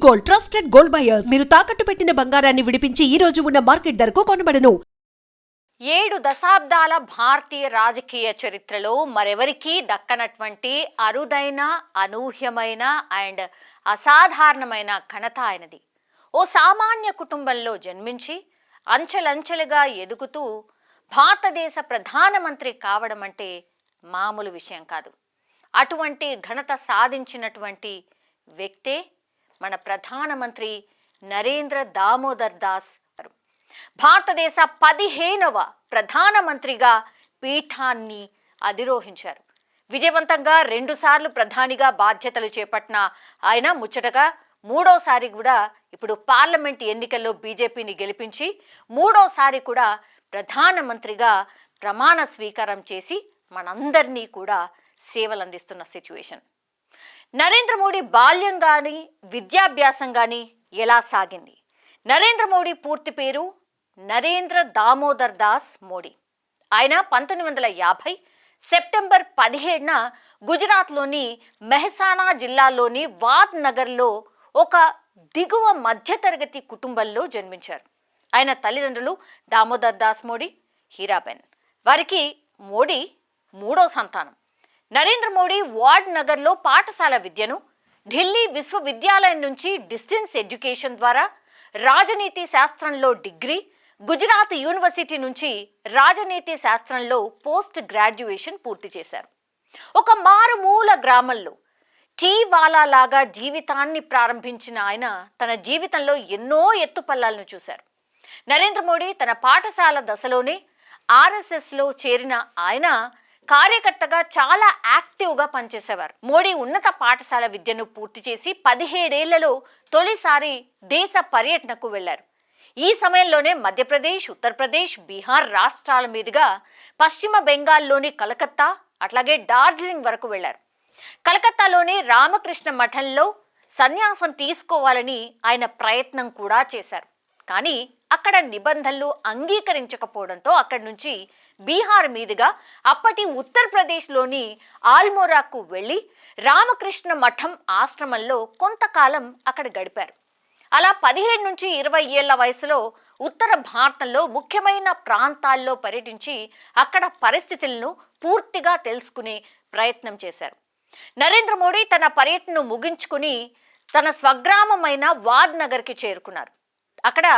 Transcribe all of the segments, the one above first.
Gold, trusted gold buyers. మీరు తాకట్టు పెట్టిన బంగారాన్ని విడిపించి ఈ రోజు ఉన్న మార్కెట్ ధరకు కొనబడను. 7 దశాబ్దాల భారతీయ రాజకీయ చరిత్రలో మరెవరికీ దక్కనటువంటి అరుదైన, అనూహ్యమైన అండ్ అసాధారణమైన ఘనత ఆయనది. ఓ సామాన్య కుటుంబంలో జన్మించి అంచెలంచెలుగా ఎదుగుతూ భారతదేశ ప్రధానమంత్రి కావడం అంటే మామూలు విషయం కాదు. అటువంటి ఘనత సాధించినటువంటి వ్యక్తే మన ప్రధానమంత్రి నరేంద్ర దామోదర్ దాస్ గారు. భారతదేశ 15వ ప్రధానమంత్రిగా పీఠాన్ని అధిరోహించారు. విజయవంతంగా 2 సార్లు ప్రధానిగా బాధ్యతలు చేపట్టిన ఆయన ముచ్చటగా 3వసారి కూడా ఇప్పుడు పార్లమెంట్ ఎన్నికల్లో బీజేపీని గెలిపించి 3వసారి కూడా ప్రధానమంత్రిగా ప్రమాణ స్వీకారం చేసి మనందరినీ కూడా సేవలు అందిస్తున్న సిచ్యువేషన్. నరేంద్ర మోడీ బాల్యం కానీ విద్యాభ్యాసం కానీ ఎలా సాగింది? నరేంద్ర మోడీ పూర్తి పేరు నరేంద్ర దామోదర్ దాస్ మోడీ. ఆయన 1950 సెప్టెంబర్ 17న గుజరాత్లోని మెహసానా జిల్లాలోని వాద్ నగర్లో ఒక దిగువ మధ్యతరగతి కుటుంబంలో జన్మించారు. ఆయన తల్లిదండ్రులు దామోదర్ దాస్ మోడీ, హీరాబెన్. వారికి మోడీ 3వ సంతానం. నరేంద్ర మోడీ వాడ్ నగర్లో పాఠశాల విద్యను, ఢిల్లీ విశ్వవిద్యాలయం నుంచి డిస్టెన్స్ ఎడ్యుకేషన్ ద్వారా రాజనీతి శాస్త్రంలో డిగ్రీ, గుజరాత్ యూనివర్సిటీ నుంచి రాజనీతి శాస్త్రంలో పోస్ట్ గ్రాడ్యుయేషన్ పూర్తి చేశారు. ఒక మారుమూల గ్రామంలో టీ వాలా లాగా జీవితాన్ని ప్రారంభించిన ఆయన తన జీవితంలో ఎన్నో ఎత్తుపల్లాలను చూశారు. నరేంద్ర మోడీ తన పాఠశాల దశలోనే ఆర్ఎస్ఎస్లో చేరిన ఆయన కార్యకర్తగా చాలా యాక్టివ్గా పనిచేసేవారు. మోడీ ఉన్నత పాఠశాల విద్యను పూర్తి చేసి 17 ఏళ్లలో తొలిసారి దేశ పర్యటనకు వెళ్లారు. ఈ సమయంలోనే మధ్యప్రదేశ్, ఉత్తరప్రదేశ్, బీహార్ రాష్ట్రాల మీదుగా పశ్చిమ బెంగాల్లోని కలకత్తా అట్లాగే డార్జిలింగ్ వరకు వెళ్లారు. కలకత్తాలోని రామకృష్ణ మఠంలో సన్యాసం తీసుకోవాలని ఆయన ప్రయత్నం కూడా చేశారు. కానీ అక్కడ నిబంధనలు అంగీకరించకపోవడంతో అక్కడి నుంచి బీహార్ మీదుగా అప్పటి ఉత్తరప్రదేశ్లోని ఆల్మోరాకు వెళ్ళి రామకృష్ణ మఠం ఆశ్రమంలో కొంతకాలం అక్కడ గడిపారు. అలా 17 నుంచి 20 ఏళ్ల వయసులో ఉత్తర భారతంలో ముఖ్యమైన ప్రాంతాల్లో పర్యటించి అక్కడ పరిస్థితులను పూర్తిగా తెలుసుకునే ప్రయత్నం చేశారు. నరేంద్ర మోడీ తన పర్యటనను ముగించుకుని తన స్వగ్రామమైన వాద్ నగర్కి చేరుకున్నారు. అక్కడ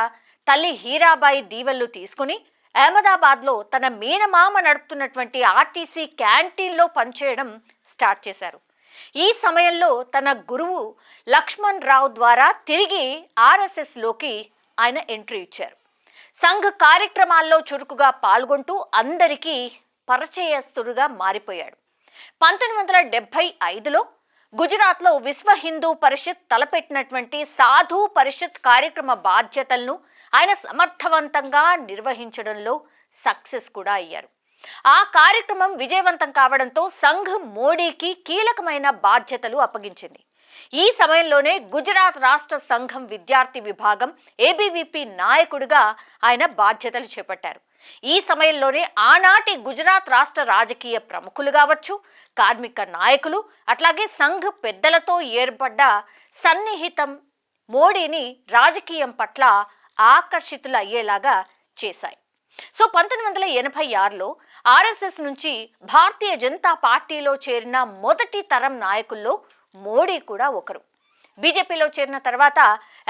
తల్లి హీరాబాయి దీవెనలు తీసుకుని అహ్మదాబాద్లో తన మేనమామ నడుపుతున్నటువంటి ఆర్టీసీ క్యాంటీన్లో పనిచేయడం స్టార్ట్ చేశారు. ఈ సమయంలో తన గురువు లక్ష్మణ్ రావు ద్వారా తిరిగి ఆర్ఎస్ఎస్లోకి ఆయన ఎంట్రీ ఇచ్చారు. సంఘ్ కార్యక్రమాల్లో చురుకుగా పాల్గొంటూ అందరికీ పరిచయస్తుడుగా మారిపోయాడు. 1975లో గుజరాత్లో విశ్వ హిందూ పరిషత్ తలపెట్టినటువంటి సాధు పరిషత్ కార్యక్రమ బాధ్యతలను ఆయన సమర్థవంతంగా నిర్వహించడంలో సక్సెస్ కూడా అయ్యారు. ఆ కార్యక్రమం విజయవంతం కావడంతో సంఘ్ మోడీకి కీలకమైన బాధ్యతలు అప్పగించింది. ఈ సమయంలోనే గుజరాత్ రాష్ట్ర సంఘం విద్యార్థి విభాగం ఏబీవీపీ నాయకుడిగా ఆయన బాధ్యతలు చేపట్టారు. ఈ సమయంలోనే ఆనాటి గుజరాత్ రాష్ట్ర రాజకీయ ప్రముఖులు కావచ్చు, కార్మిక నాయకులు అట్లాగే సంఘ్ పెద్దలతో ఏర్పడ్డ సన్నిహితం మోడీని రాజకీయం పట్ల ఆకర్షితులయ్యేలాగా చేశాయి. సో 1986లో ఆర్ఎస్ఎస్ నుంచి భారతీయ జనతా పార్టీలో చేరిన మొదటి తరం నాయకుల్లో మోడీ కూడా ఒకరు. బీజేపీలో చేరిన తర్వాత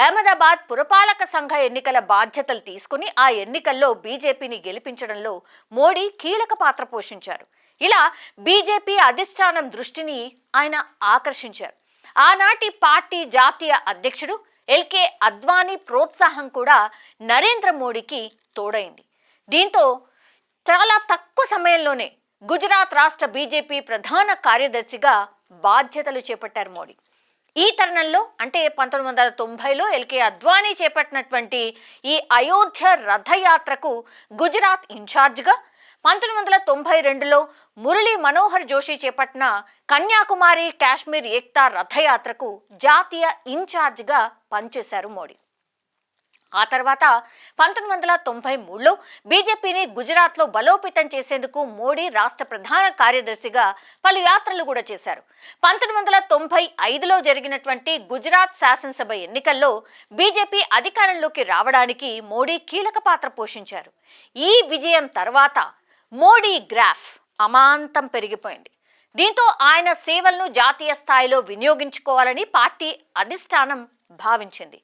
అహ్మదాబాద్ పురపాలక సంఘ ఎన్నికల బాధ్యతలు తీసుకుని ఆ ఎన్నికల్లో బీజేపీని గెలిపించడంలో మోడీ కీలక పాత్ర పోషించారు. ఇలా బీజేపీ అధిష్టానం దృష్టిని ఆయన ఆకర్షించారు. ఆనాటి పార్టీ జాతీయ అధ్యక్షుడు ఎల్కే అద్వానీ ప్రోత్సాహం కూడా నరేంద్ర మోడీకి తోడైంది. దీంతో చాలా తక్కువ సమయంలోనే గుజరాత్ రాష్ట్ర బీజేపీ ప్రధాన కార్యదర్శిగా బాధ్యతలు చేపట్టారు మోడీ. ఈ తరుణంలో అంటే 1990లో ఎల్కే అద్వానీ చేపట్టినటువంటి ఈ అయోధ్య రథయాత్రకు గుజరాత్ ఇన్ఛార్జిగా, 1992లో మురళీ మనోహర్ జోషి చేపట్టిన కన్యాకుమారి కాశ్మీర్ ఏక్తా రథయాత్రకు జాతీయ ఇన్ఛార్జిగా పనిచేశారు మోడీ. ఆ తర్వాత 1993లో బీజేపీని గుజరాత్లో బలోపేతం చేసేందుకు మోడీ రాష్ట్ర ప్రధాన కార్యదర్శిగా పలు యాత్రలు కూడా చేశారు. 1995లో జరిగినటువంటి గుజరాత్ శాసనసభ ఎన్నికల్లో బీజేపీ అధికారంలోకి రావడానికి మోడీ కీలక పాత్ర పోషించారు. ఈ విజయం తర్వాత మోడీ గ్రాఫ్ అమాంతం పెరిగిపోయింది. దీంతో ఆయన సేవలను జాతీయ స్థాయిలో వినియోగించుకోవాలని పార్టీ అధిష్టానం భావించింది.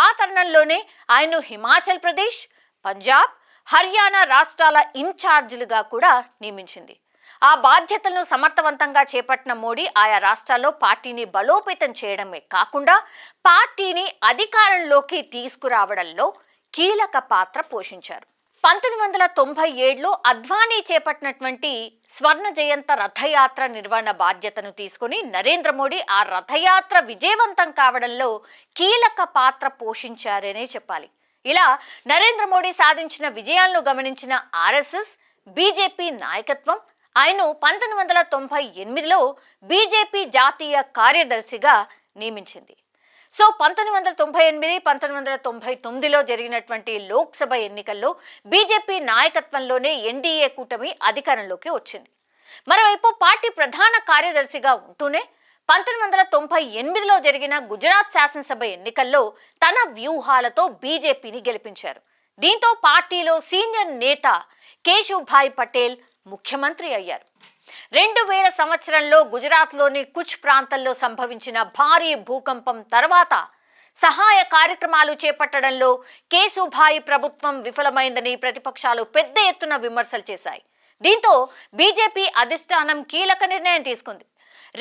ఆ తరుణంలోనే ఆయన్ను హిమాచల్ ప్రదేశ్, పంజాబ్, హర్యానా రాష్ట్రాల ఇన్ఛార్జీలుగా కూడా నియమించింది. ఆ బాధ్యతలను సమర్థవంతంగా చేపట్టిన మోడీ ఆయా రాష్ట్రాల్లో పార్టీని బలోపేతం చేయడమే కాకుండా పార్టీని అధికారంలోకి తీసుకురావడంలో కీలక పాత్ర పోషించారు. 1997లో అద్వానీ చేపట్టినటువంటి స్వర్ణ జయంత రథయాత్ర నిర్వహణ బాధ్యతను తీసుకుని నరేంద్ర మోడీ ఆ రథయాత్ర విజయవంతం కావడంలో కీలక పాత్ర పోషించారనే చెప్పాలి. ఇలా నరేంద్ర మోడీ సాధించిన విజయాలను గమనించిన ఆర్ఎస్ఎస్, బీజేపీ నాయకత్వం ఆయన్ను 1998లో బీజేపీ జాతీయ కార్యదర్శిగా నియమించింది. సో 1998, 1999లో జరిగినటువంటి లోక్సభ ఎన్నికల్లో బీజేపీ నాయకత్వంలోనే ఎన్డీఏ కూటమి అధికారంలోకి వచ్చింది. మరోవైపు పార్టీ ప్రధాన కార్యదర్శిగా ఉంటూనే 1998లో జరిగిన గుజరాత్ శాసనసభ ఎన్నికల్లో తన వ్యూహాలతో బీజేపీని గెలిపించారు. దీంతో పార్టీలో సీనియర్ నేత కేశుభాయ్ పటేల్ ముఖ్యమంత్రి అయ్యారు. 2000 సంవత్సరంలో గుజరాత్లోని కుచ్ ప్రాంతంలో సంభవించిన భారీ భూకంపం తర్వాత సహాయ కార్యక్రమాలు చేపట్టడంలో కేశుభాయ్ ప్రభుత్వం విఫలమైందని ప్రతిపక్షాలు పెద్ద ఎత్తున విమర్శలు చేశాయి. దీంతో బీజేపీ అధిష్టానం కీలక నిర్ణయం తీసుకుంది.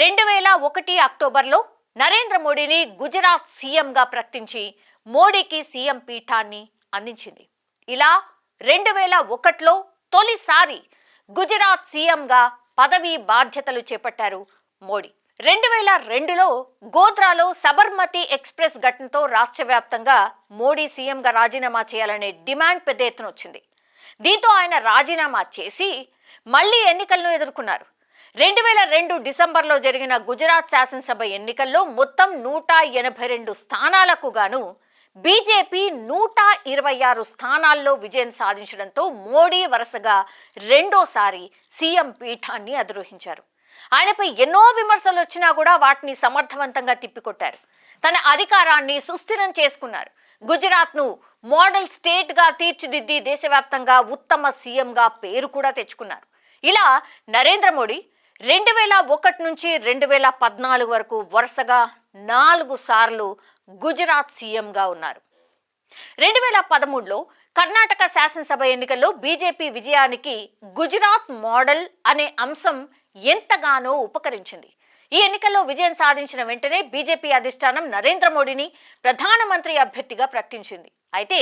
2001 అక్టోబర్లో నరేంద్ర మోడీని గుజరాత్ సీఎంగా ప్రకటించి మోడీకి సీఎం పీఠాన్ని అందించింది. ఇలా 2001లో తొలిసారి గుజరాత్ సీఎంగా పదవీ బాధ్యతలు చేపట్టారు మోడీ. 2002లో గోధ్రాలో సబర్మతి ఎక్స్ప్రెస్ ఘటనతో రాష్ట్ర వ్యాప్తంగా మోడీ సీఎంగా రాజీనామా చేయాలనే డిమాండ్ పెద్ద ఎత్తున వచ్చింది. దీంతో ఆయన రాజీనామా చేసి మళ్లీ ఎన్నికలను ఎదుర్కొన్నారు. 2002 డిసెంబర్లో జరిగిన గుజరాత్ శాసనసభ ఎన్నికల్లో మొత్తం 182 స్థానాలకు గాను బీజేపీ 126 స్థానాల్లో విజయం సాధించడంతో మోడీ వరుసగా రెండోసారి సీఎం పీఠాన్ని అధిరోహించారు. ఆయనపై ఎన్నో విమర్శలు వచ్చినా కూడా వాటిని సమర్థవంతంగా తిప్పికొట్టారు. తన అధికారాన్ని సుస్థిరం చేసుకున్నారు. గుజరాత్ను మోడల్ స్టేట్గా తీర్చిదిద్ది దేశవ్యాప్తంగా ఉత్తమ సీఎంగా పేరు కూడా తెచ్చుకున్నారు. ఇలా నరేంద్ర మోడీ 2001 నుంచి 2014 వరకు వరుసగా 4 సార్లు గుజరాత్ సీఎంగా ఉన్నారు. 2013లో కర్ణాటక శాసనసభ ఎన్నికల్లో బీజేపీ విజయానికి గుజరాత్ మోడల్ అనే అంశం ఎంతగానో ఉపకరించింది. ఈ ఎన్నికల్లో విజయం సాధించిన వెంటనే బీజేపీ అధిష్టానం నరేంద్ర మోడీని ప్రధానమంత్రి అభ్యర్థిగా ప్రకటించింది. అయితే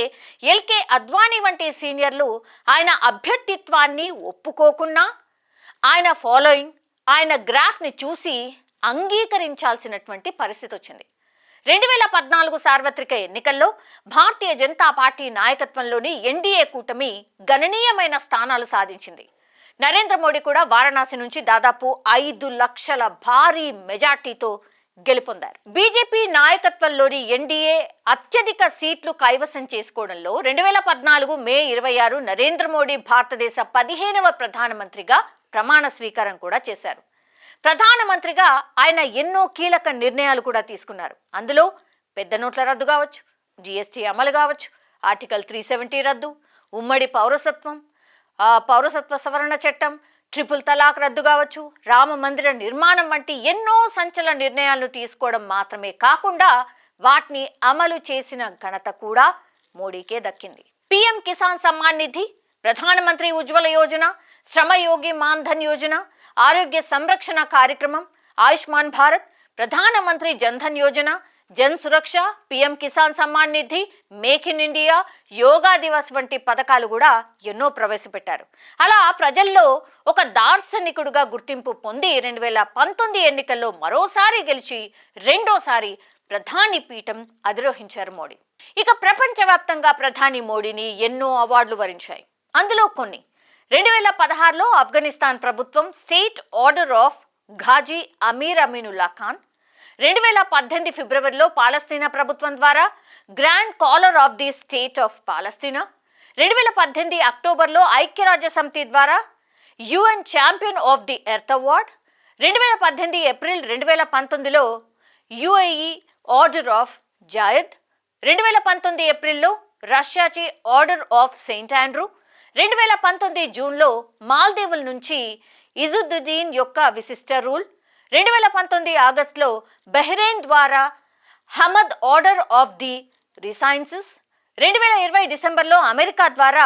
ఎల్కే అద్వానీ వంటి సీనియర్లు ఆయన అభ్యర్థిత్వాన్ని ఒప్పుకోకున్నా ఆయన ఫాలోయింగ్, ఆయన గ్రాఫ్ని చూసి అంగీకరించాల్సినటువంటి పరిస్థితి వచ్చింది. 2014 సార్వత్రిక ఎన్నికల్లో భారతీయ జనతా పార్టీ నాయకత్వంలోని ఎన్డీఏ కూటమి గణనీయమైన స్థానాలు సాధించింది. నరేంద్ర మోడీ కూడా వారణాసి నుంచి దాదాపు 5 లక్షల భారీ మెజార్టీతో గెలుపొందారు. బీజేపీ నాయకత్వంలోని ఎన్డీఏ అత్యధిక సీట్లు కైవసం చేసుకోవడంలో 2014 మే 26 నరేంద్ర మోడీ భారతదేశ 15వ ప్రధానమంత్రిగా ప్రమాణ స్వీకారం కూడా చేశారు. ప్రధానమంత్రిగా ఆయన ఎన్నో కీలక నిర్ణయాలు కూడా తీసుకున్నారు. అందులో పెద్ద నోట్ల రద్దు కావచ్చు, జీఎస్టీ అమలు కావచ్చు, ఆర్టికల్ 370 రద్దు, ఉమ్మడి పౌరసత్వ సవరణ చట్టం, ట్రిపుల్ తలాక్ రద్దు కావచ్చు, రామ మందిర నిర్మాణం వంటి ఎన్నో సంచలన నిర్ణయాలను తీసుకోవడం మాత్రమే కాకుండా వాటిని అమలు చేసిన ఘనత కూడా మోడీకే దక్కింది. పీఎం కిసాన్ సమ్మాన్ నిధి, ప్రధానమంత్రి ఉజ్వల యోజన, శ్రమయోగి మాన్ధన్ యోజన, ఆరోగ్య సంరక్షణ కార్యక్రమం, Ayushman Bharat, Pradhanmantri Jandhan Yojana, Jan Suraksha, PM Kisan Samman Nidhi, make in India, Yoga Divas వంటి పథకాలు కూడా ఎన్నో ప్రవేశపెట్టారు. అలా ప్రజల్లో ఒక దార్శనికుడుగా గుర్తింపు పొంది 2019 ఎన్నికల్లో మరోసారి గెలిచి రెండోసారి ప్రధాని పీఠం అధిరోహించారు మోడీ. ఇక ప్రపంచవ్యాప్తంగా ప్రధాని మోడీని ఎన్నో అవార్డులు వరించాయి. అందులో కొన్ని 2016లో ఆఫ్ఘనిస్తాన్ ప్రభుత్వం state order of Ghazi Amir Aminullah Khan, 2018 ఫిబ్రవరిలో పాలస్తీనా ప్రభుత్వం ద్వారా grand collar of the state of Palestine, 2018 అక్టోబర్లో ఐక్యరాజ్య సమితి ద్వారా UN champion of the earth award, 2018 April 2019లో యుఏఈ ఆర్డర్ ఆఫ్ జాయద్, 2019 ఏప్రిల్లో రష్యాచే ఆర్డర్ ఆఫ్ సెయింట్ ఆండ్రూ, 2019 జూన్లో మాల్దీవుల నుంచి ఇజుద్దీన్ యొక్క విశిష్ట రూల్, 2019 ఆగస్టులో బహ్రెయిన్ ద్వారా హమద్ ఆర్డర్ ఆఫ్ ది రిసైన్సెస్, 2020 డిసెంబర్లో అమెరికా ద్వారా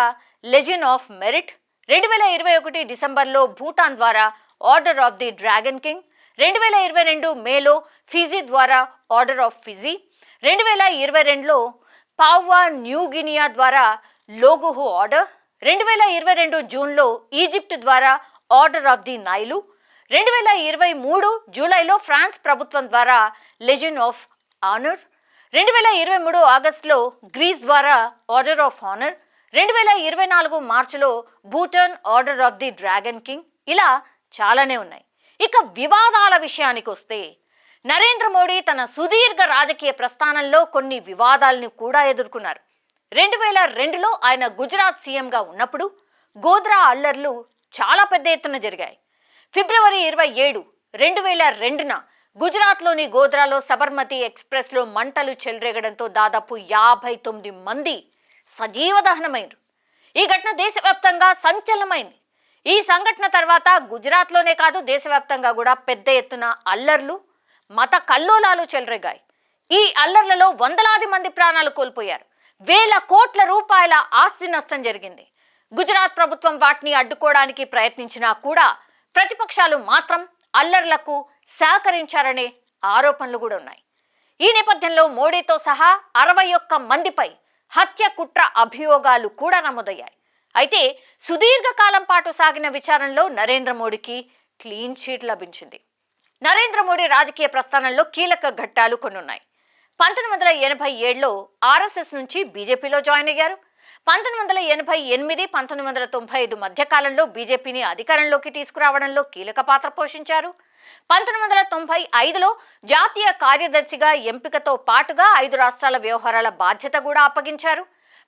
లెజెండ్ ఆఫ్ మెరిట్, 2021 డిసెంబర్లో భూటాన్ ద్వారా order of the dragon king, 2022 మేలో ఫిజీ ద్వారా ఆర్డర్ ఆఫ్ ఫిజీ, 2022లో పాపువా న్యూ గినియా ద్వారా లోగుహు ఆర్డర్, 2022 జూన్లో ఈజిప్ట్ ద్వారా ఆర్డర్ ఆఫ్ ది నైలు, 2023 జూలైలో ఫ్రాన్స్ ప్రభుత్వం ద్వారా లెజెండ్ ఆఫ్ ఆనర్, 2023 ఆగస్టులో గ్రీస్ ద్వారా ఆర్డర్ ఆఫ్ ఆనర్, 2024 మార్చిలో Bhutan order of the dragon king. ఇలా చాలానే ఉన్నాయి. ఇక వివాదాల విషయానికి వస్తే నరేంద్ర మోడీ తన సుదీర్ఘ రాజకీయ ప్రస్థానంలో కొన్ని వివాదాలను కూడా ఎదుర్కొన్నారు. 2002లో ఆయన గుజరాత్ సీఎంగా ఉన్నప్పుడు గోద్రా అల్లర్లు చాలా పెద్ద ఎత్తున జరిగాయి. ఫిబ్రవరి 27, 2002న గుజరాత్లోని గోద్రాలో సబర్మతి ఎక్స్ప్రెస్లో మంటలు చెలరేగడంతో దాదాపు 59 మంది సజీవ దహనమైనరు. ఈ ఘటన దేశవ్యాప్తంగా సంచలనమైంది. ఈ సంఘటన తర్వాత గుజరాత్లోనే కాదు దేశవ్యాప్తంగా కూడా పెద్ద ఎత్తున అల్లర్లు, మత కల్లోలాలు చెలరేగాయి. ఈ అల్లర్లలో వందలాది మంది ప్రాణాలు కోల్పోయారు. వేల కోట్ల రూపాయల ఆస్తి నష్టం జరిగింది. గుజరాత్ ప్రభుత్వం వాటిని అడ్డుకోవడానికి ప్రయత్నించినా కూడా ప్రతిపక్షాలు మాత్రం అల్లర్లకు సహకరించారనే ఆరోపణలు కూడా ఉన్నాయి. ఈ నేపథ్యంలో మోడీతో సహా 61 మందిపై హత్య కుట్ర అభియోగాలు కూడా నమోదయ్యాయి. అయితే సుదీర్ఘకాలం పాటు సాగిన విచారణలో నరేంద్ర మోడీకి క్లీన్ చిట్ లభించింది. నరేంద్ర మోడీ రాజకీయ ప్రస్థానంలో కీలక ఘట్టాలు కొన్ని ఉన్నాయి. 1987లో ఆర్ఎస్ఎస్ నుంచి బీజేపీలో జాయిన్ అయ్యారు. 1988, 1995 మధ్యకాలంలో బీజేపీని అధికారంలోకి తీసుకురావడంలో కీలక పాత్ర పోషించారు. 1995లో జాతీయ కార్యదర్శిగా ఎంపికతో పాటుగా 5 రాష్ట్రాల వ్యవహారాల బాధ్యత కూడా అప్పగించారు.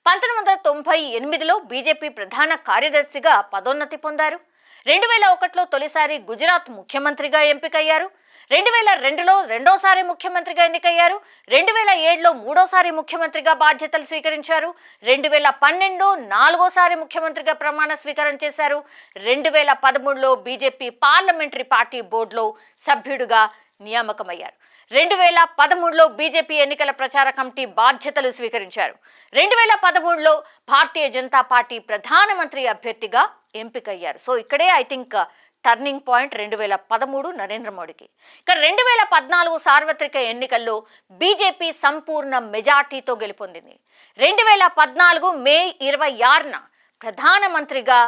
1998లో బీజేపీ ప్రధాన కార్యదర్శిగా పదోన్నతి పొందారు. 2001లో తొలిసారి గుజరాత్ ముఖ్యమంత్రిగా ఎంపికయ్యారు. 2002లో రెండోసారి ముఖ్యమంత్రిగా ఎన్నికయ్యారు. 2007లో మూడోసారి ముఖ్యమంత్రిగా బాధ్యతలు స్వీకరించారు. 2012లో నాలుగోసారి ముఖ్యమంత్రిగా ప్రమాణ స్వీకారం చేశారు. 2013లో బీజేపీ పార్లమెంటరీ పార్టీ బోర్డులో సభ్యుడిగా నియామకమయ్యారు. 2013లో బీజేపీ ఎన్నికల ప్రచార కమిటీ బాధ్యతలు స్వీకరించారు. 2013లో భారతీయ జనతా పార్టీ ప్రధానమంత్రి అభ్యర్థిగా ఎంపికయ్యారు. సో ఇక్కడే I think turning point 2013 Narendra మోడీకి. ఇక 2014 సార్వత్రిక ఎన్నికల్లో బీజేపీ సంపూర్ణ మెజార్టీతో గెలుపొందింది. 2014 మే 26న ప్రధానమంత్రిగా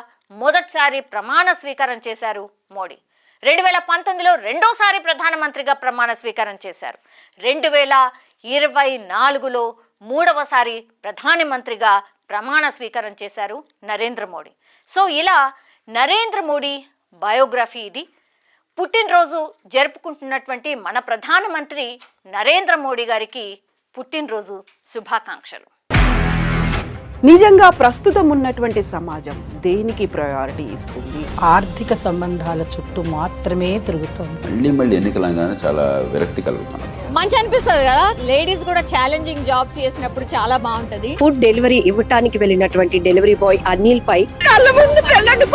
మొదటిసారి ప్రమాణ స్వీకారం చేశారు మోడీ. 2019లో రెండోసారి ప్రధానమంత్రిగా ప్రమాణ స్వీకారం చేశారు. 2024లో మూడవసారి ప్రధానమంత్రిగా ప్రమాణ స్వీకారం చేశారు నరేంద్ర మోడీ. సో ఇలా నరేంద్ర మోడీ బయోగ్రఫీ ఇది. పుట్టినరోజు జరుపుకుంటున్నటువంటి మన ప్రధానమంత్రి నరేంద్ర మోడీ గారికి పుట్టినరోజు శుభాకాంక్షలు. నిజంగా ప్రస్తుతం ఉన్నటువంటి సమాజం దేనికి ప్రయారిటీ ఇస్తుంది? ఆర్థిక సంబంధాల చుట్టూ మాత్రమే తిరుగుతుంది. మళ్ళీ ఎన్నికలంగానే చాలా విరక్తి కలుగుతున్నాం. మంచి అనిపిస్తుంది కదా, లేడీస్ కూడా ఛాలెంజింగ్ జాబ్స్ చేసినప్పుడు చాలా బాగుంటది. ఫుడ్ డెలివరీ ఇవ్వటానికి వెళ్ళినటువంటి డెలివరీ బాయ్ అనిల్ పై కళ్ళ ముందు పెళ్ళండి